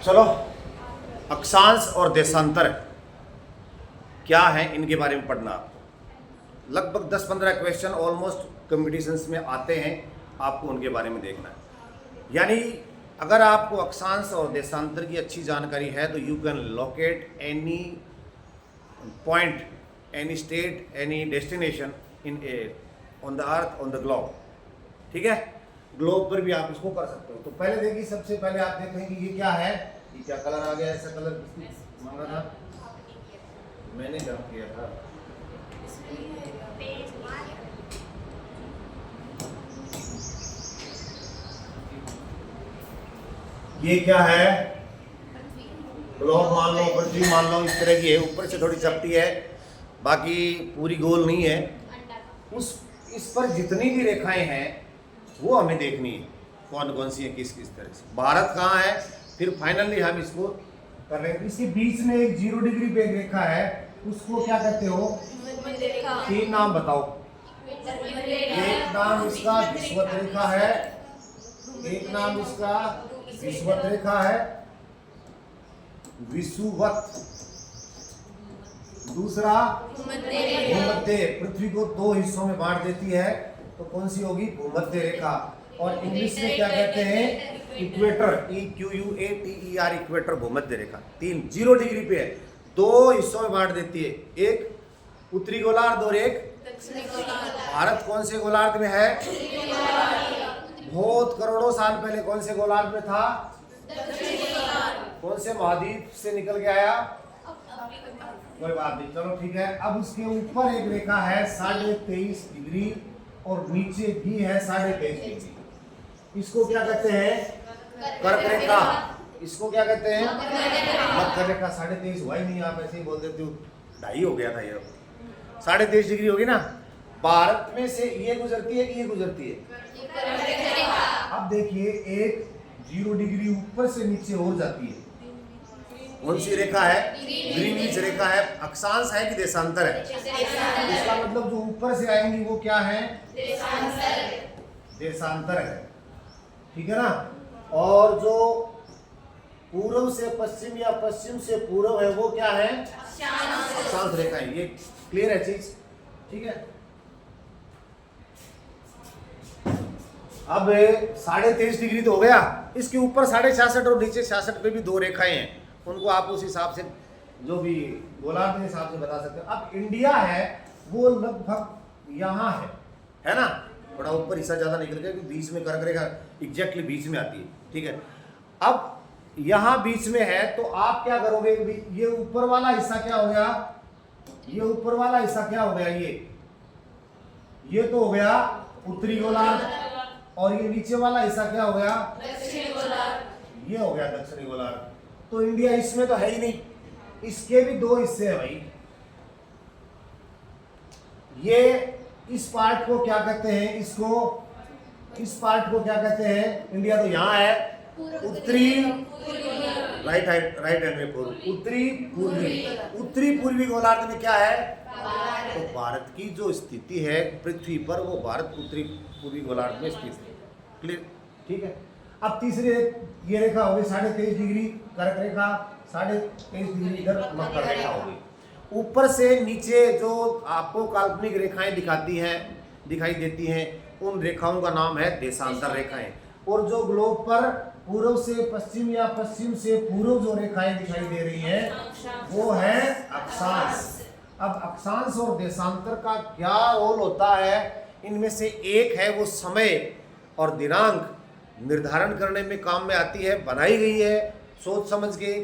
चलो, अक्षांश और देशांतर क्या है इनके बारे में पढ़ना। लगभग 10-15 क्वेश्चन ऑलमोस्ट कंपटीशंस में आते हैं, आपको उनके बारे में देखना है। यानी अगर आपको अक्षांश और देशांतर की अच्छी जानकारी है तो you can locate any point, any state, any destination in on the earth, on the globe. ठीक है, ग्लोब पर भी आप इसको कर सकते हो। तो पहले देखिए, सबसे पहले आप देखें कि ये क्या है, ये क्या कलर आ गया। ऐसा कलर किसने मांगा था? मैंने जब किया था। ये क्या है? ग्लोब मान लो, पृथ्वी मान लो, इस तरह की है। ऊपर से थोड़ी चपटी है, बाकी पूरी गोल नहीं है। इस पर जितनी भी रेखाएं हैं वो हमें देखनी है, कौन कौन सी है, किस किस तरह से। भारत कहाँ है, फिर फाइनली हम इसको कर रहे हैं। इसके बीच में एक 0 डिग्री पे एक रेखा है, उसको क्या कहते हो? 3 नाम बताओ। एक नाम इसका विषुवत रेखा है, एक नाम इसका विषुवत रेखा है, विषुवत। दूसरा भूमध्य, पृथ्वी को 2 हिस्सों में बांट देती है, तो कौन सी होगी? भूमध्य रेखा। और इंग्लिश में क्या कहते हैं? इक्वेटर, EQUATER, इक्वेटर, भूमध्य रेखा। 0 डिग्री पे है, 2 हिस्सों में बांट देती है, एक उत्तरी गोलार्ध और एक दक्षिणी गोलार्ध। भारत कौन से गोलार्ध में है? बहुत करोड़ों साल पहले कौन से गोलार्ध में था? दक्षिणी गोलार्ध। कौन से महाद्वीप से निकल के आया? कोई बात नहीं, चलो ठीक है। अब उसके ऊपर एक रेखा है 23.5 डिग्री और नीचे भी है 23.5 डिग्री। इसको क्या कहते हैं? कर्क रेखा। इसको क्या कहते हैं? मकर रेखा। 23.5 हुआ ही नहीं, आप ऐसे ही बोल देते हो, 2.5 हो गया था। ये 23.5 डिग्री होगी ना। भारत में से ये गुजरती है कि ये गुजरती है? अब देखिए, एक 0 डिग्री ऊपर से नीचे और जाती है। कौन सी रेखा है? ग्रीनविच रेखा है। अक्षांश है कि देशांतर है? इसका मतलब जो ऊपर से आएंगी वो क्या है? देशांतर है। ठीक है ना। और जो पूर्व से पश्चिम या पश्चिम से पूर्व है वो क्या है? अक्षांश रेखा है। ये क्लियर है चीज? ठीक है। अब 23.5 डिग्री तो हो गया, इसके ऊपर 66.5 और नीचे 66 पे भी 2 रेखाएं हैं, उनको आप उस हिसाब से जो भी गोलार्ध के हिसाब से बता सकते हो। अब इंडिया है वो लगभग यहाँ है ना, थोड़ा ऊपर हिस्सा ज्यादा निकल गया, बीच में कर्क रेखा एग्जैक्टली बीच में आती है। ठीक है, अब यहाँ बीच में है तो आप क्या करोगे? ये ऊपर वाला हिस्सा क्या हो गया? ये ऊपर वाला हिस्सा क्या हो गया? ये तो हो गया उत्तरी गोलार्ध, और ये नीचे वाला हिस्सा क्या हो गया? दक्षिणी गोलार्ध। ये हो गया दक्षिणी गोलार्ध। तो इंडिया इसमें तो है ही नहीं, इसके भी 2 हिस्से हैं भाई। ये इस पार्ट को क्या कहते हैं? इस पार्ट को क्या कहते हैं? इंडिया तो यहाँ है, उत्तरी, राइट हैंड में पूर्व, उत्तरी पूर्वी गोलार्ध में क्या है? तो भारत की जो स्थिति है पृथ्वी पर, वो भारत उत्तरी पूर्वी गोलार्ध में स्थित है। क्लियर? ठीक है। अब तीसरी ये रेखा होगी 23.5 डिग्री कर्क रेखा, 23.5 डिग्री इधर मकर रेखा होगी। ऊपर से नीचे जो आपको काल्पनिक रेखाएं दिखाई देती हैं, उन रेखाओं का नाम है देशांतर रेखाएं। और जो ग्लोब पर पूर्व से पश्चिम या पश्चिम से पूर्व जो रेखाएं दिखाई दे रही हैं वो है अक्षांश। अब अक्षांश और देशांतर का क्या रोल होता है? इनमें से एक है वो समय और दिनांक निर्धारण करने में काम में आती है, बनाई गई है सोच समझ के।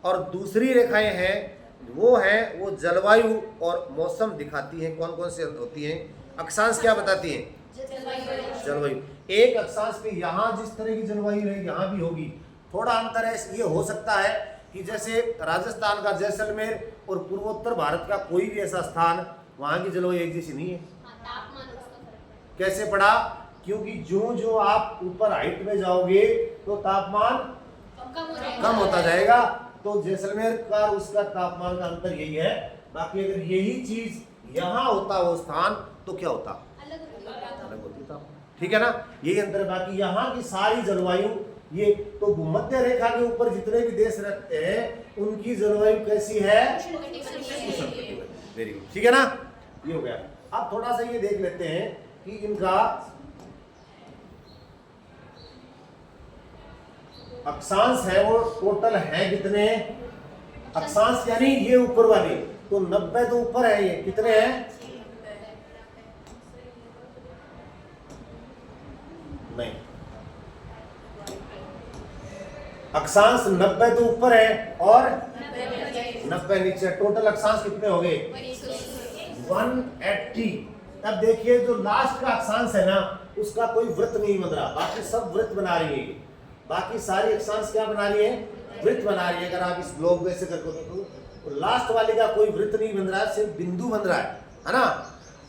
और दूसरी रेखाएं हैं वो जलवायु और मौसम दिखाती हैं। कौन कौन से होती हैं? अक्षांश क्या बताती हैं? जलवायु। एक अक्षांश पे यहाँ जिस तरह की जलवायु है यहाँ भी होगी, थोड़ा अंतर है। ये हो सकता है कि जैसे राजस्थान का जैसलमेर और पूर्वोत्तर भारत का कोई भी ऐसा स्थान, वहाँ की जलवायु एक जैसी नहीं है। कैसे पढ़ा? क्योंकि जो आप ऊपर हाइट में जाओगे तो तापमान कम होता जाएगा। तो जैसलमेर का उसका तापमान का अंतर यही है। बाकी अगर यही चीज यहाँ होता वो स्थान तो क्या होता? अलग होती तापमान। ठीक है ना, यही अंतर है। बाकी यहाँ की सारी जलवायु ये तो भूमध्य रेखा के ऊपर जितने भी देश रहते हैं उनकी जलवायु कैसी है? वेरी गुड, ठीक है ना, ये हो गया। अब थोड़ा सा ये देख लेते हैं कि इनका अक्षांश है वो टोटल है कितने? अक्षांश यानी ये ऊपर वाली, तो 90 तो ऊपर है, ये कितने हैं? नहीं, अक्षांश 90 तो ऊपर है और 90 नीचे, टोटल अक्षांश कितने हो गए? 180। अब देखिए जो लास्ट का अक्षांश है ना उसका कोई वृत्त नहीं बन रहा, बाकी सब वृत्त बना रही है, बाकी सारी अक्षांश क्या बना रही है? वृत्त बना रही है। अगर आप इस ग्लोब को ऐसे करके देखो तो लास्ट वाले का कोई वृत्त नहीं बन रहा है, सिर्फ बिंदु बन रहा है ना।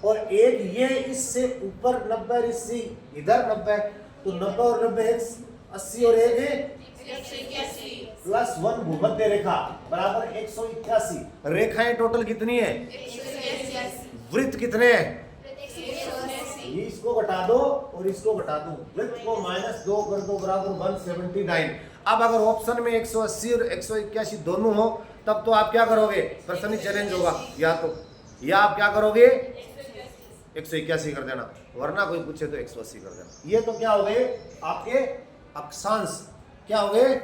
और एक ये इससे ऊपर 90, इससे इधर 90, तो 90 और 90 80 और एक है +1 भूमध्य रेखा बराबर 181। रेखाएं टोटल कितनी है? वृत्त कितने हैं? ये इसको घटा दो और इसको घटा दो, वृत्त को -2 कर दो बराबर 179। अब अगर ऑप्शन में 180 और 181 दोनों हो तब तो आप क्या करोगे? प्रश्न चैलेंज होगा, या आप क्या करोगे? 181 कर देना, वरना कोई पूछे तो 180 कर देना। ये तो क्या हो गए आपके अक्षांश, क्या हो गए?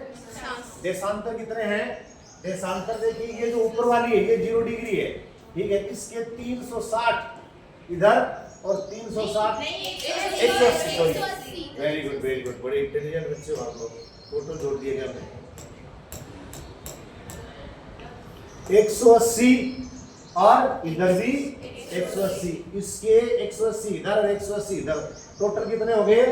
देशांतर कितने हैं? देशांतर देखिए ये जो ऊपर वाली है ये 0 डिग्री है, ठीक है, इसके 360 इधर और 360 180। वेरी गुड, वेरी गुड, बड़े इंटेलिजेंट बच्चे हो आप लोग, टोटल जोड़ दिए गए हमने 180 और इधर भी 180, इसके 180 इधर और 180 इधर, टोटल कितने हो गए?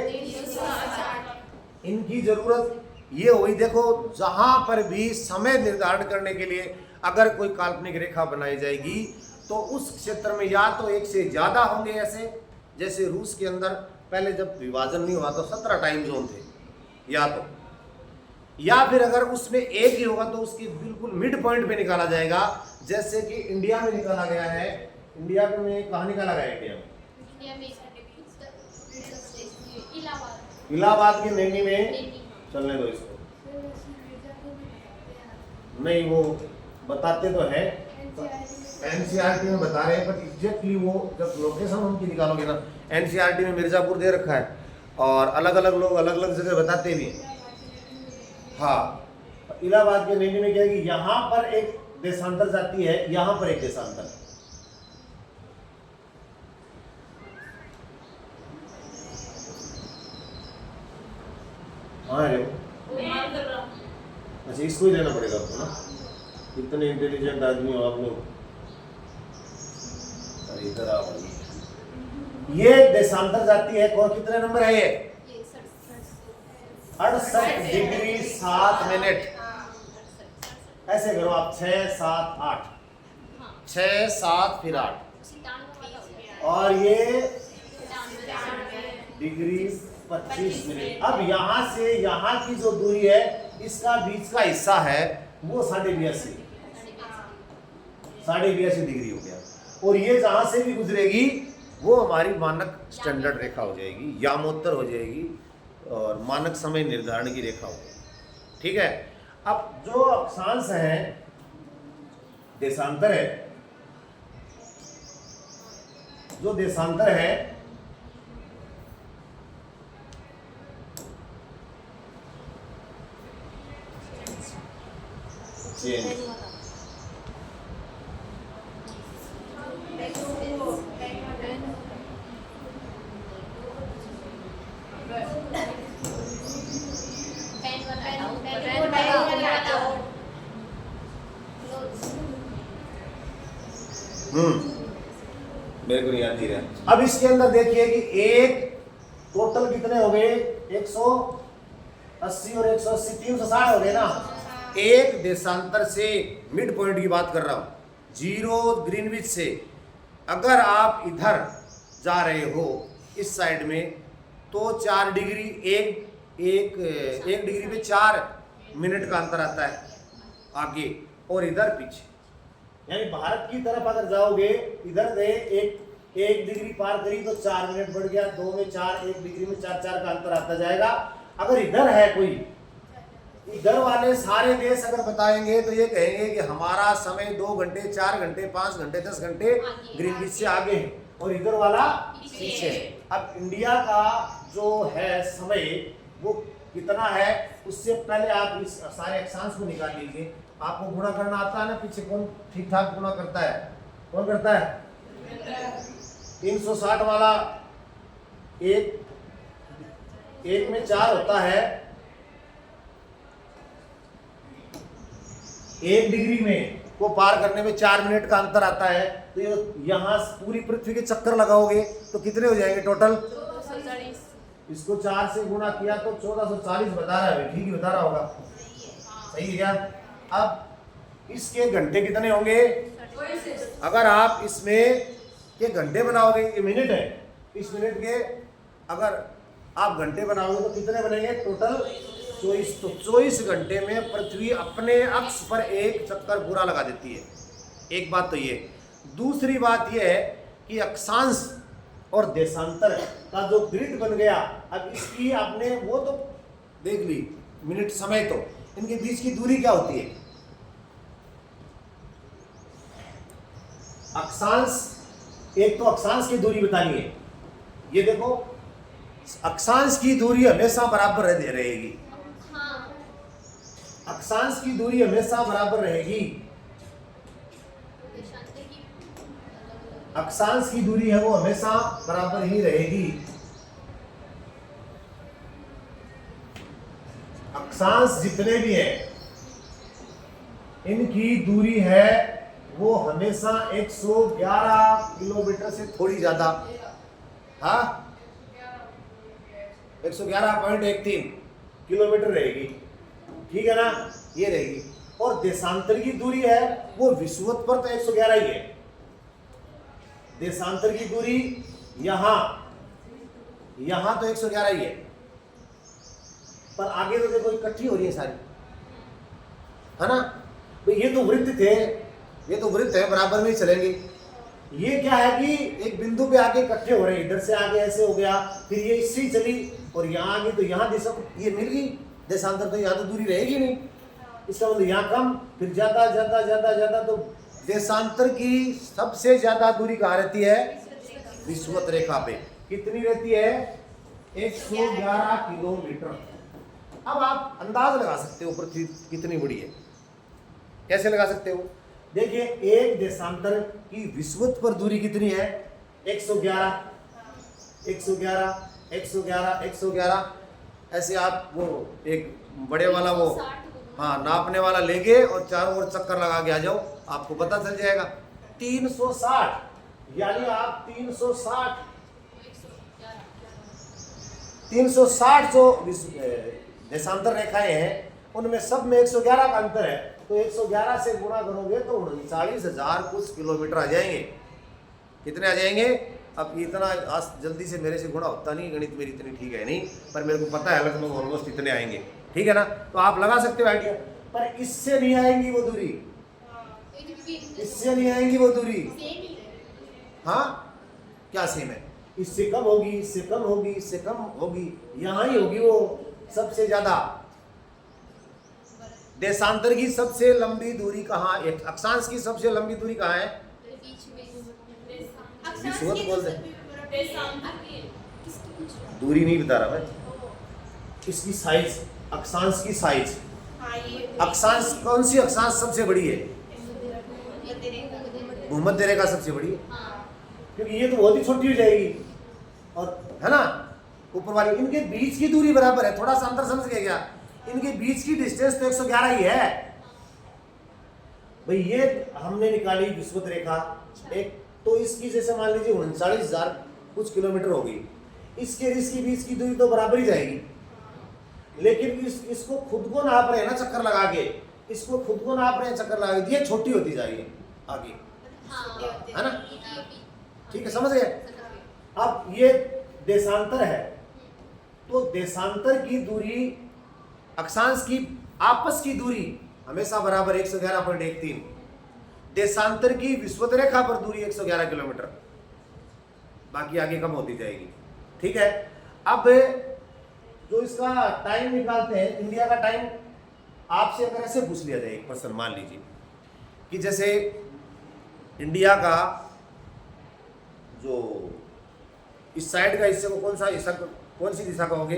इनकी जरूरत ये हुई, देखो जहां पर भी समय निर्धारण करने के लिए अगर कोई काल्पनिक रेखा बनाई जाएगी तो उस क्षेत्र में या तो एक से ज्यादा होंगे, ऐसे जैसे रूस के अंदर पहले जब विभाजन नहीं हुआ तो 17 टाइम जोन थे, या फिर अगर उसमें एक ही होगा तो उसकी बिल्कुल मिड पॉइंट पे निकाला जाएगा, जैसे कि इंडिया में निकाला गया है। इंडिया में कहाँ निकाला गया? इंडिया में इलाहाबाद के नैनी में, चलने दो इसको, नहीं वो बताते तो है, एनसीईआरटी में बता रहे हैं, पर एग्जैक्टली वो जब लोकेशन उनकी निकालोगे ना, एनसीईआरटी में मिर्जापुर दे रखा है और अलग अलग लोग अलग अलग जगह बताते भी हैं। हाँ, इलाहाबाद के नैनी में क्या है कि यहाँ पर एक देशांतर जाती है, यहाँ पर एक देशांतर, हाँ अच्छा इसको ही लेना पड़ेगा आपको ना, इतने इंटेलिजेंट आदमी हो आप लोग। इधर आओ, ये देशांतर जाती है, कौन कितने नंबर है ये? 68 डिग्री 7 मिनट। ऐसे करो आप, 6 7 8, 6 7 फिर 8 और ये डिग्री 25 मिनट। अब यहाँ से यहाँ की जो दूरी है इसका बीच का हिस्सा है वो 82.5 डिग्री हो गया, और ये जहां से भी गुजरेगी वो हमारी मानक स्टैंडर्ड रेखा हो जाएगी, यामोत्तर हो जाएगी और मानक समय निर्धारण की रेखा हो जाएगी, ठीक है। अब जो अक्षांश है देशांतर है, जो देशांतर है मेरे को याद नहीं रहा। अब इसके अंदर देखिए कि एक टोटल कितने हो गए? 180 और 180 360 हो गए ना। एक देशांतर से मिड पॉइंट की बात कर रहा हूं, 0 ग्रीनविच से अगर आप इधर जा रहे हो इस साइड में तो 4 डिग्री एक डिग्री में 4 मिनट का अंतर आता है आगे और इधर पीछे, यानी भारत की तरफ अगर जाओगे इधर गए एक डिग्री पार करी तो 4 मिनट बढ़ गया, 2 में 4, 1 डिग्री में 4 का अंतर आता जाएगा। अगर इधर है कोई इधर वाले सारे देश अगर बताएंगे तो ये कहेंगे कि हमारा समय 2 घंटे 4 घंटे 5 घंटे 10 घंटे ग्रीनविच से आगे है और इधर वाला पीछे है। अब इंडिया का जो है समय वो कितना है, उससे पहले आप इस सारे अक्षांश को निकाल लीजिए। आपको गुणा करना आता है ना, पीछे कौन ठीक ठाक गुणा करता है, कौन करता है? 360 वाला एक में 4 होता है, 1 डिग्री में को पार करने में 4 मिनट का अंतर आता है। तो ये यहाँ पूरी पृथ्वी के चक्कर लगाओगे तो कितने हो जाएंगे टोटल? 1440। इसको 4 से गुणा किया तो 1440 बता रहा है, ठीक ही बता रहा होगा, सही है क्या? अब इसके घंटे कितने होंगे? अगर आप इसमें के घंटे बनाओगे, ये मिनट है, इस मिनट के अगर आप घंटे बनाओगे तो कितने बनेंगे टोटल? 24। तो 24 घंटे में पृथ्वी अपने अक्ष पर एक चक्कर पूरा लगा देती है। एक बात तो ये। दूसरी बात ये है कि अक्षांश और देशांतर का जो ग्रिड बन गया, अब इसकी आपने वो तो देख ली मिनट समय, तो इनके बीच की दूरी क्या होती है? अक्षांश, एक तो अक्षांश की दूरी बतानी है। ये देखो, अक्षांश की दूरी हमेशा बराबर रहेगी, अक्षांश की दूरी हमेशा बराबर रहेगी। अक्षांश की दूरी है वो हमेशा बराबर ही रहेगी। अक्षांश जितने भी हैं इनकी दूरी है वो हमेशा 111 किलोमीटर से थोड़ी ज्यादा, हाँ 111.13 किलोमीटर रहेगी, ठीक है ना, ये रहेगी। और देशांतर की दूरी है वो विषुवत पर तो 111 ही है। देशांतर की दूरी यहां तो 111 ही है, पर आगे तो देखो इकट्ठी हो रही है सारी, है ना। तो ये तो वृत्त थे, ये तो वृत्त है, बराबर में ही चलेंगे। ये क्या है कि एक बिंदु पे आके इकट्ठे हो रहे हैं, इधर से आगे ऐसे हो गया, फिर ये इससे ही चली और यहाँ आगे तो यहाँ दिशा ये मिल गई देशांतर, तो यहाँ तो दूरी रहेगी नहीं, इसका मतलब यहाँ कम, फिर ज्यादा ज्यादा ज्यादा ज्यादा। तो देशांतर की सबसे ज्यादा दूरी कहाँ रहती है? विषुवत रेखा पे। कितनी रहती है? 111 किलोमीटर। अब आप अंदाज लगा सकते हो पृथ्वी कितनी बड़ी है, कैसे लगा सकते हो? देखिए, एक देशांतर की विषुवत पर दूरी कितनी है? 111 111 111 111। ऐसे आप वो एक बड़े वाला वो हाँ नापने वाला लेके और चारों ओर चक्कर लगा के आ जाओ, आपको पता चल जाएगा। 360, यानी आप 360 जो देशांतर रेखाएं हैं उनमें सब में 111 का अंतर है, तो 111 से गुणा करोगे तो 39,000 कुछ किलोमीटर आ जाएंगे। कितने आ जाएंगे? अब इतना जल्दी से मेरे से गुणा होता नहीं, गणित मेरी इतनी ठीक है नहीं, पर मेरे को पता है लगभग ऑलमोस्ट इतने आएंगे, ठीक है ना। तो आप लगा सकते हो आइडिया, पर इससे नहीं आएंगी वो दूरी, इससे नहीं आएंगी वो दूरी। हाँ क्या सेम है? इससे कम होगी, इससे कम होगी, इससे कम होगी, यहाँ ही होगी वो सबसे ज्यादा। देशांतर की सबसे लंबी दूरी कहाँ? अक्षांश की सबसे लंबी दूरी कहाँ है? विषुवत बोलते दूरी नहीं बता रहा मैं, इसकी साइज, अक्षांश की साइज। अक्षांश कौन सी अक्षांश सबसे बड़ी है? भूमध्य रेखा सबसे बड़ी है, क्योंकि ये तो बहुत ही छोटी हो जाएगी, और है ना ऊपर वाली। इनके बीच की दूरी बराबर है, थोड़ा सा अंतर समझ गए क्या? इनके बीच की डिस्टेंस तो 111 ही है भाई। ये हमने निकाली विषुवत रेखा एक, तो इसकी जैसे मान लीजिए 39,000 कुछ किलोमीटर होगी, इसके इसकी बीच की दूरी तो बराबर ही जाएगी, लेकिन इसको खुद को नाप रहे हैं ना चक्कर लगा के, इसको खुद को नाप रहे हैं चक्कर लगा के, ये छोटी होती जा रही है आगे, है ना, ठीक है, समझ गए। अब ये देशांतर है, तो देशांतर की दूरी अक्षांश की आपस की दूरी हमेशा बराबर 111.13, देशांतर की विषुवत रेखा पर दूरी 111 किलोमीटर, बाकी आगे कम होती जाएगी, ठीक है। अब जो इसका टाइम निकालते हैं, इंडिया का टाइम आपसे अगर ऐसे पूछ लिया जाए एक प्रश्न, मान लीजिए कि जैसे इंडिया का जो इस साइड का हिस्से को कौन सा हिस्सा, कौन सी दिशा कहोगे?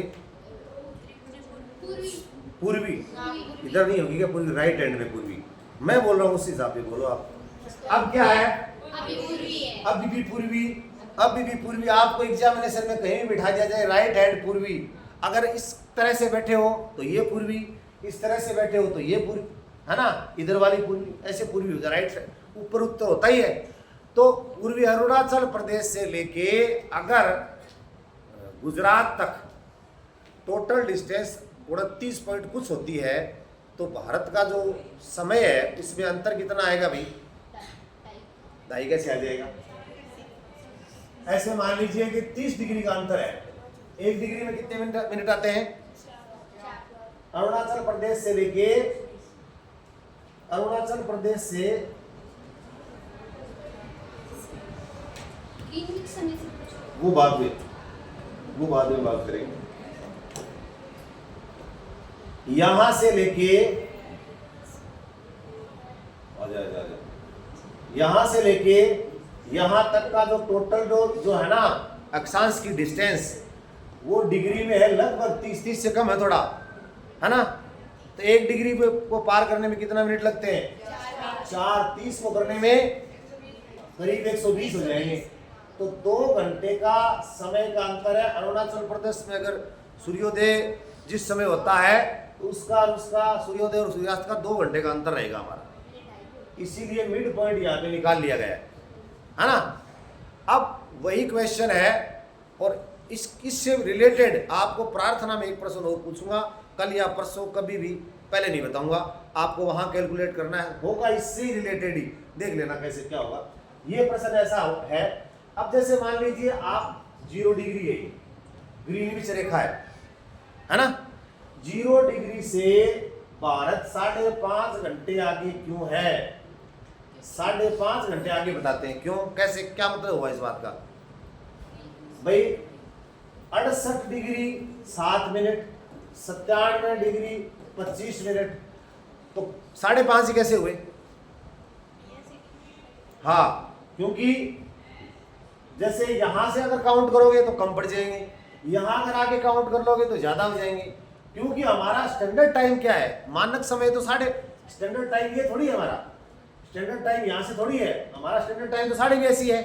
पूर्वी। इधर नहीं होगी क्या पूर्वी? राइट हैंड में पूर्वी। मैं बोल रहा हूँ उस हिसाब से बोलो आप। अब क्या है? अभी भी पूर्वी। अभी भी पूर्वी। आपको एग्जामिनेशन में कहीं भी बिठा दिया जाए राइट हैंड पूर्वी, अगर इस तरह से बैठे हो तो ये पूर्वी, इस तरह से बैठे हो तो ये पूर्वी, है ना, इधर वाली पूर्वी, ऐसे पूर्वी होगा, राइट साइड ऊपर उत्तर होता ही है। तो पूर्वी अरुणाचल प्रदेश से लेके अगर गुजरात तक टोटल डिस्टेंस 29 पॉइंट कुछ होती है, तो भारत का जो समय है इसमें अंतर कितना आएगा भाई? 2.5 कैसे आ जाएगा? ऐसे मान लीजिए कि 30 डिग्री का अंतर है। 1 डिग्री में कितने मिनट आते हैं? अरुणाचल प्रदेश से लेके अरुणाचल प्रदेश से वो बाद में बात करेंगे। यहां से लेके यहां से लेके यहां तक का जो टोटल जो है ना अक्षांश की डिस्टेंस, वो डिग्री में है लगभग 30 से कम है थोड़ा, है ना। तो 1 डिग्री को पार करने में कितना मिनट लगते हैं? 4:30 को करने में करीब 120 हो जाएंगे। तो 2 घंटे का समय का अंतर है। अरुणाचल प्रदेश में अगर सूर्योदय जिस समय होता है तो उसका सूर्योदय और सूर्यास्त का 2 घंटे का अंतर रहेगा हमारा, इसीलिए मिड पॉइंट यहाँ पे निकाल लिया गया है ना। अब वही क्वेश्चन है और इससे रिलेटेड आपको प्रार्थना में एक प्रश्न और पूछूंगा, कल या परसों, कभी भी, पहले नहीं बताऊंगा, आपको वहां कैलकुलेट करना है, होगा इससे रिलेटेड ही, देख लेना कैसे क्या होगा। ये प्रश्न ऐसा है, अब जैसे मान लीजिए आप 0 डिग्री है, ग्रीनविच रेखा है ना, 0 डिग्री से भारत 5.5 घंटे आगे क्यों है? 5.5 घंटे आगे बताते हैं क्यों, कैसे, क्या मतलब हुआ इस बात का भाई? 68 डिग्री 7 मिनट, 97 डिग्री 25 मिनट, तो 5.5 ही कैसे हुए? हाँ, क्योंकि जैसे यहां से अगर काउंट करोगे तो कम पड़ जाएंगे, यहां अगर आगे काउंट कर लोगे तो ज्यादा हो जाएंगे, क्योंकि हमारा स्टैंडर्ड टाइम क्या है? मानक समय तो स्टैंडर्ड टाइम ये थोड़ी है, हमारा स्टैंडर्ड टाइम यहाँ से थोड़ी है, हमारा स्टैंडर्ड टाइम तो 82.5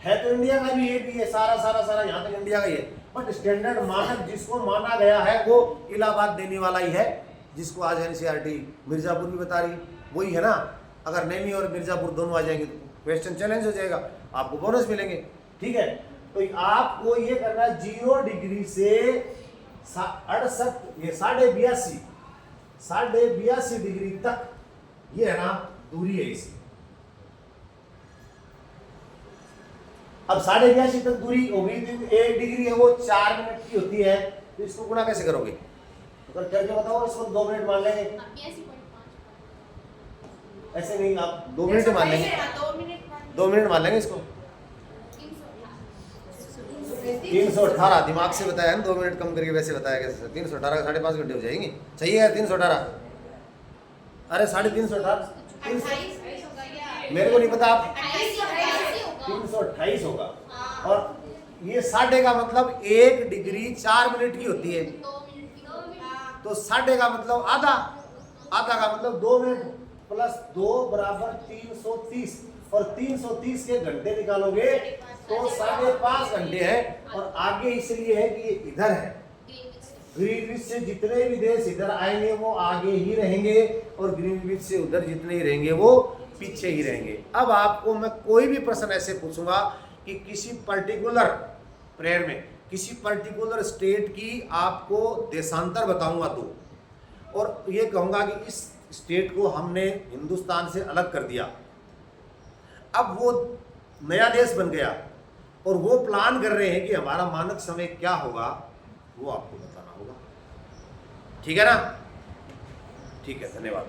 है तो इंडिया का भी ये भी है, सारा यहाँ तक इंडिया का ही है, बट स्टैंडर्ड मानक जिसको माना गया है वो इलाहाबाद देने वाला ही है, जिसको आज एनसीईआरटी मिर्जापुर भी बता रही, वही है ना। अगर नैनी और मिर्जापुर दोनों आ जाएंगे तो क्वेश्चन चैलेंज हो जाएगा, आपको बोनस मिलेंगे, ठीक है। तो आपको ये करना है 0 डिग्री से 68 ये 82.5 डिग्री तक, ये है ना दूरी है इसकी। अब 82.5 तक दूरी होगी तो 1 डिग्री है वो 4 मिनट की होती है, तो इसको गुणा कैसे करोगे? तो करके बताओ, इसको 2 मिनट मान लेंगे, ऐसे नहीं, आप 2 मिनट मान लेंगे, 2 मिनट मान लेंगे इसको। 318 दिमाग से बताया ना, 2 मिनट कम करके वैसे बताया कैसे? 318 का 5.5 घंटे हो जाएंगे, सही है 318? अरे 318 मेरे को नहीं पता, आप 328 होगा। और ये 1/2 का मतलब 1 डिग्री 4 मिनट की होती है, तो 1/2 का मतलब आधा का मतलब 2 मिनट प्लस 2 बराबर 330, और 330 के घंटे निकालोगे तो 5.5 घंटे है, और आगे इसलिए है कि ये इधर है, ग्रीनविच से जितने भी देश इधर आएंगे वो आगे ही रहेंगे, और ग्रीनविच से उधर जितने ही रहेंगे वो पीछे ही रहेंगे। अब आपको मैं कोई भी प्रश्न ऐसे पूछूंगा कि किसी पर्टिकुलर प्रेयर में किसी पर्टिकुलर स्टेट की आपको देशांतर बताऊंगा तो, और ये कहूंगा कि इस स्टेट को हमने हिंदुस्तान से अलग कर दिया, अब वो नया देश बन गया और वो प्लान कर रहे हैं कि हमारा मानक समय क्या होगा, वो आपको बताना होगा, ठीक है ना? ठीक है, धन्यवाद।